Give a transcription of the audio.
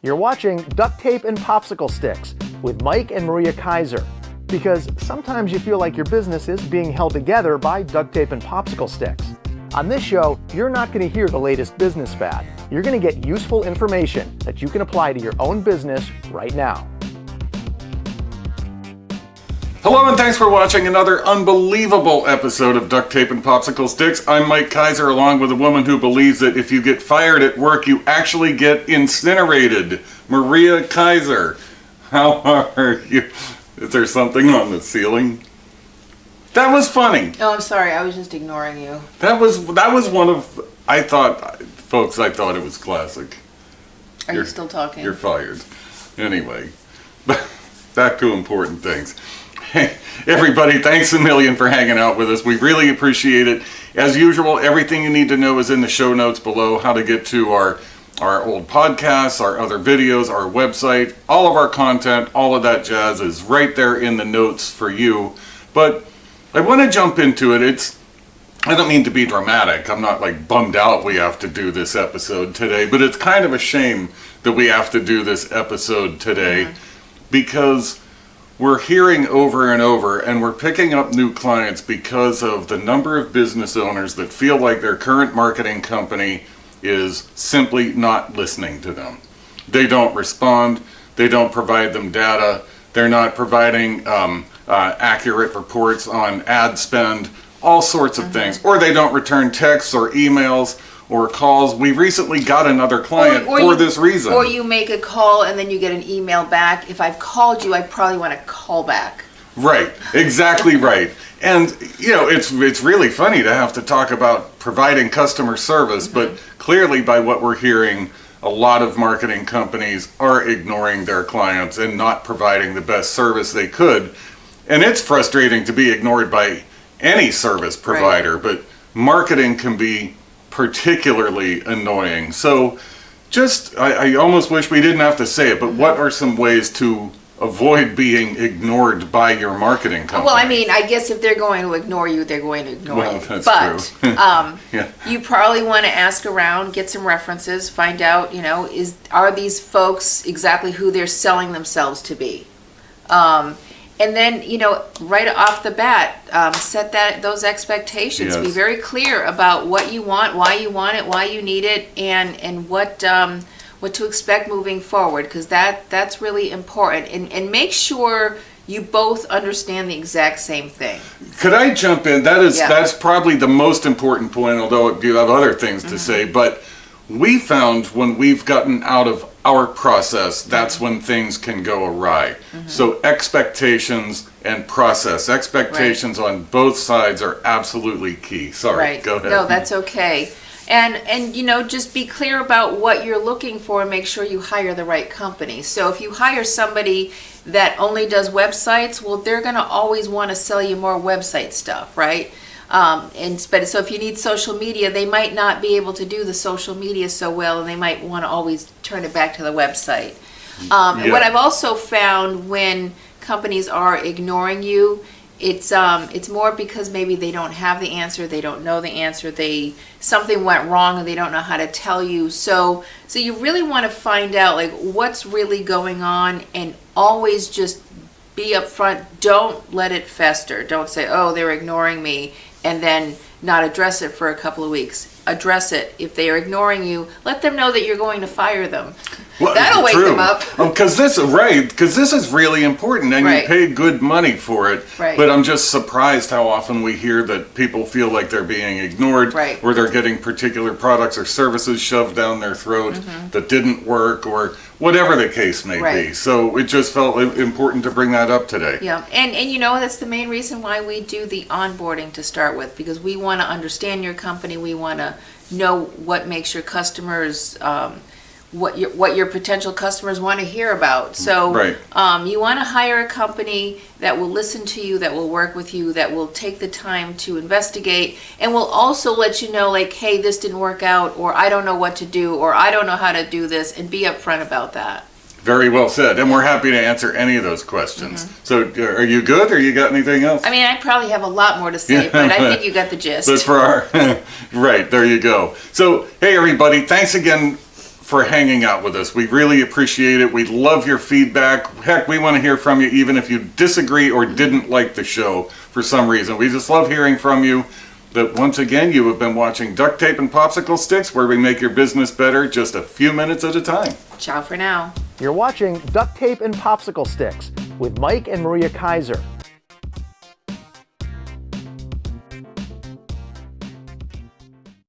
You're watching Duct Tape and Popsicle Sticks with Mike and Maria Keiser. Because sometimes you feel like your business is being held together by duct tape and popsicle sticks. On this show, you're not going to hear the latest business fad. You're going to get useful information that you can apply to your own business right now. Hello and thanks for watching another unbelievable episode of Duct Tape and Popsicle Sticks. I'm Mike Keiser, along with a woman who believes that if you get fired at work, you actually get incinerated. Maria Keiser. How are you? Is there something on the ceiling? That was funny. Oh, I'm sorry. I was just ignoring you. That was one of, I thought it was classic. Are you still talking? You're fired. Anyway, back to important things. Hey, everybody, thanks a million for hanging out with us. We really appreciate it. As usual, everything you need to know is in the show notes below. How to get to our old podcasts, our other videos, our website, all of our content, all of that jazz is right there in the notes for you. But I want to jump into it. I don't mean to be dramatic. I'm not like bummed out we have to do this episode today, but it's kind of a shame that we have to do this episode today because we're hearing over and over, and we're picking up new clients because of the number of business owners that feel like their current marketing company is simply not listening to them. They don't respond. They don't provide them data. They're not providing accurate reports on ad spend, all sorts of things. Or they don't return texts or emails or calls. We recently got another client for this reason. Or you make a call and then you get an email back. If I've called you, I probably want to call back. Right, exactly right. And, you know, it's really funny to have to talk about providing customer service, but clearly by what we're hearing, a lot of marketing companies are ignoring their clients and not providing the best service they could. And it's frustrating to be ignored by any service provider, but marketing can be particularly annoying. So I almost wish we didn't have to say it, but what are some ways to avoid being ignored by your marketing company? Well, I mean, I guess if they're going to ignore you, they're going to ignore you. That's true. You probably want to ask around, get some references, find out, are these folks exactly who they're selling themselves to be? And then, right off the bat, set those expectations. Yes. Be very clear about what you want, why you need it, and what to expect moving forward, because that's really important. And make sure you both understand the exact same thing. Could I jump in? That's probably the most important point, although you have other things to say. But we found when we've gotten out of our process, that's when things can go awry. So expectations and process. Expectations on both sides are absolutely key. Sorry, go ahead. No, that's okay. And just be clear about what you're looking for and make sure you hire the right company. So if you hire somebody that only does websites, well, they're going to always want to sell you more website stuff, right? But so if you need social media, they might not be able to do the social media so well, and they might want to always turn it back to the website. And what I've also found when companies are ignoring you, it's more because maybe they don't have the answer, they don't know the answer, something went wrong and they don't know how to tell you. So you really want to find out like what's really going on, and always just be upfront. Don't let it fester. Don't say, "Oh, they're ignoring me," and then not address it for a couple of weeks. Address it. If they are ignoring you, let them know that you're going to fire them. Well, that'll wake them up. Because this is really important, and you pay good money for it. Right. But I'm just surprised how often we hear that people feel like they're being ignored, or they're getting particular products or services shoved down their throat that didn't work, or whatever the case may be. So it just felt important to bring that up today. Yeah, and that's the main reason why we do the onboarding to start with, because we want to understand your company. We want to know what makes your customers, what your potential customers want to hear about. So you want to hire a company that will listen to you, that will work with you, that will take the time to investigate, and will also let you know, like, hey, this didn't work out, or I don't know what to do, or I don't know how to do this, and be upfront about that. Very well said, and we're happy to answer any of those questions. So are you good, or you got anything else? I mean, I probably have a lot more to say, but I think you got the gist. But for our, right, there you go. So, hey everybody, thanks again for hanging out with us. We really appreciate it. We love your feedback. Heck, we want to hear from you even if you disagree or didn't like the show for some reason. We just love hearing from you. That once again, you have been watching Duct Tape and Popsicle Sticks, where we make your business better just a few minutes at a time. Ciao for now. You're watching Duct Tape and Popsicle Sticks with Mike and Maria Keiser.